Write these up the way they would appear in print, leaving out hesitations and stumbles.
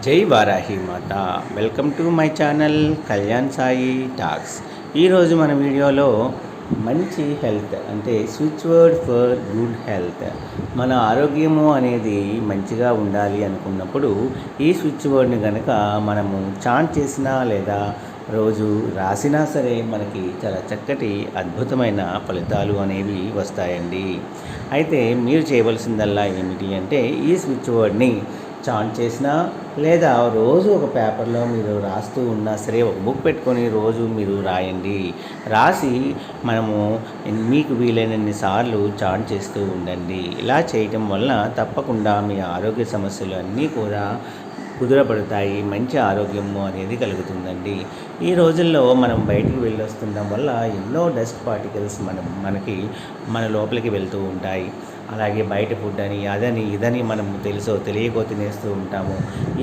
జై వారాహి మాత. Welcome to my channel Kalyan Sai talks. ఈరోజు మన వీడియోలో మంచి హెల్త్ అంటే switch word for good health. మన ఆరోగ్యము అనేది మంచిగా ఉండాలి అనుకున్నప్పుడు ఈ స్విచ్ వర్డ్ని కనుక మనము చాంట్ చేసినా లేదా రోజు రాసినా సరే మనకి చాలా చక్కటి అద్భుతమైన ఫలితాలు అనేవి వస్తాయండి. అయితే మీరు చేయవలసిందల్లా ఏమిటి అంటే ఈ స్విచ్ వర్డ్ని చాంట్ చేసినా లేదా రోజు ఒక పేపర్లో మీరు రాస్తూ ఉన్నా సరే ఒక బుక్ పెట్టుకొని రోజు మీరు రాయండి. రాసి మనము మీకు వీలైనన్ని సార్లు చాంట్ చేస్తూ ఉండండి. ఇలా చేయటం వలన తప్పకుండా మీ ఆరోగ్య సమస్యలు అన్నీ కూడా కుదురపడతాయి. మంచి ఆరోగ్యము అనేది కలుగుతుందండి. ఈ రోజుల్లో మనం బయటికి వెళ్ళొస్తుండడం వల్ల ఎన్నో డస్ట్ పార్టికల్స్ మన లోపలికి వెళ్తూ ఉంటాయి. అలాగే బయట ఫుడ్ అని అదని ఇదని మనం తెలియకో తినేస్తూ ఉంటాము.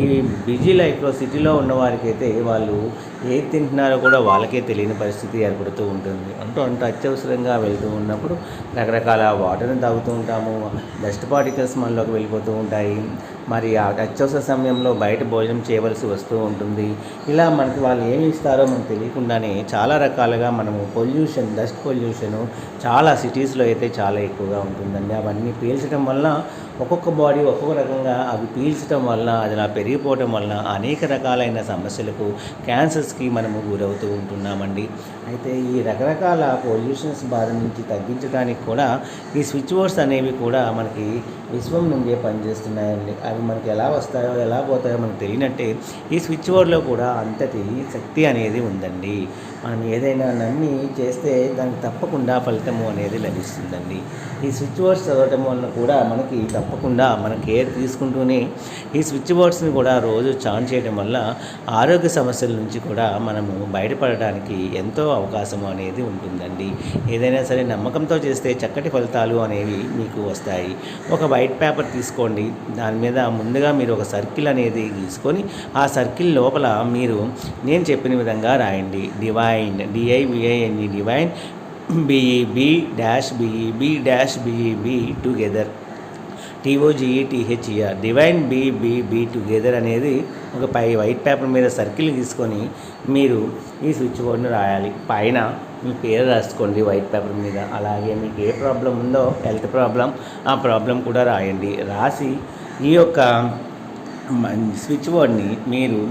ఈ బిజీ లైఫ్లో సిటీలో ఉన్న వారికైతే వాళ్ళు ఏది తింటున్నారో కూడా వాళ్ళకే తెలియని పరిస్థితి ఏర్పడుతూ ఉంటుంది. అంత అత్యవసరంగా వెళ్తూ ఉన్నప్పుడు రకరకాల వాటర్ని తాగుతూ ఉంటాము. డస్ట్ పార్టికల్స్ మనలోకి వెళ్ళిపోతూ ఉంటాయి. మరి ఆ అత్యవసర సమయంలో బయట భోజనం చేయవలసి వస్తూ ఉంటుంది. ఇలా మనకి వాళ్ళు ఏమి ఇస్తారో మనకు తెలియకుండానే చాలా రకాలుగా మనము డస్ట్ పొల్యూషను చాలా సిటీస్లో అయితే చాలా ఎక్కువగా ఉంటుందండి. అవన్నీ పీల్చడం వల్ల ఒక్కొక్క బాడీ ఒక్కొక్క రకంగా అవి పీల్చడం వల్ల అది అలా పెరిగిపోవడం వల్ల అనేక రకాలైన సమస్యలకు క్యాన్సర్స్కి మనము గురవుతూ ఉంటున్నామండి. అయితే ఈ రకరకాల పొల్యూషన్స్ బాధ నుంచి తగ్గించడానికి కూడా ఈ స్విచ్ బోర్డ్స్ అనేవి కూడా మనకి విశ్వం నుండే పనిచేస్తున్నాయండి. అవి మనకి ఎలా వస్తాయో ఎలా పోతాయో మనకు తెలియనట్టే ఈ స్విచ్ బోర్డ్లో కూడా అంతటి శక్తి అనేది ఉందండి. మనం ఏదైనా నమ్మి చేస్తే దానికి తప్పకుండా ఫలితము అనేది లభిస్తుందండి. ఈ స్విచ్ బోర్డ్స్ చదవటం వలన కూడా మనకి తప్పకుండా మన కేర్ తీసుకుంటూనే ఈ స్విచ్ బోర్డ్స్ని కూడా రోజు చాన్ చేయడం వల్ల ఆరోగ్య సమస్యల నుంచి కూడా మనము బయటపడడానికి ఎంతో అవకాశం అనేది ఉంటుందండి. ఏదైనా సరే నమ్మకంతో చేస్తే చక్కటి ఫలితాలు అనేవి మీకు వస్తాయి. ఒక వైట్ పేపర్ తీసుకోండి. దాని మీద ముందుగా మీరు ఒక సర్కిల్ అనేది గీసుకొని ఆ సర్కిల్ లోపల మీరు నేను చెప్పిన విధంగా రాయండి. Divine divine BEB-BEB together TOGETHER divine BBB together అనేది ఒక వైట్ పేపర్ మీద సర్కిల్ తీసుకొని మీరు ఈ స్విచ్ బోర్డ్ని రాయాలి. పైన మీ పేరు రాసుకోండి వైట్ పేపర్ మీద. అలాగే మీకు ఏ ప్రాబ్లం ఉందో హెల్త్ ప్రాబ్లం ఆ ప్రాబ్లం కూడా రాయండి. రాసి ఈ యొక్క స్విచ్ బోర్డ్ని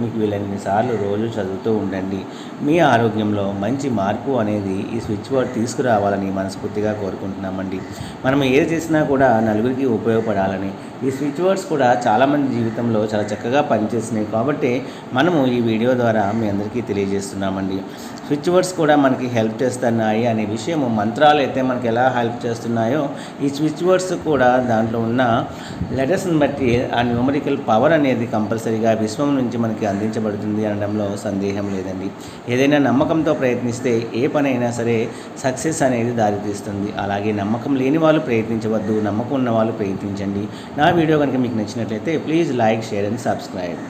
మీకు వీలైనన్ని సార్లు రోజు చదువుతూ ఉండండి. మీ ఆరోగ్యంలో మంచి మార్పు అనేది ఈ స్విచ్ బోర్డ్ తీసుకురావాలని మనస్ఫూర్తిగా కోరుకుంటున్నామండి. మనం ఏది చేసినా కూడా నలుగురికి ఉపయోగపడాలని ఈ స్విచ్ బోర్డ్స్ కూడా చాలామంది జీవితంలో చాలా చక్కగా పనిచేస్తున్నాయి. కాబట్టి మనము ఈ వీడియో ద్వారా మీ అందరికీ తెలియజేస్తున్నామండి. స్విచ్ బోర్డ్స్ కూడా మనకి హెల్ప్ చేస్తున్నాయి అనే విషయము మంత్రాలు అయితే మనకి ఎలా హెల్ప్ చేస్తున్నాయో ఈ స్విచ్ బోర్డ్స్ కూడా దాంట్లో ఉన్న లెటర్స్ని బట్టి ఆ న్యూమరికల్ పవర్ అనేది కంపల్సరీగా విశ్వం నుంచి మనకి అందించబడుతుంది అనడంలో సందేహం లేదండి. ఏదైనా నమ్మకంతో ప్రయత్నిస్తే ఏ పనైనా సరే సక్సెస్ అనేది దారితీస్తుంది. అలాగే నమ్మకం లేని వాళ్ళు ప్రయత్నించవద్దు, నమ్మకం ఉన్న వాళ్ళు ప్రయత్నించండి. నా వీడియో కనుక మీకు నచ్చినట్లయితే please like, share and subscribe.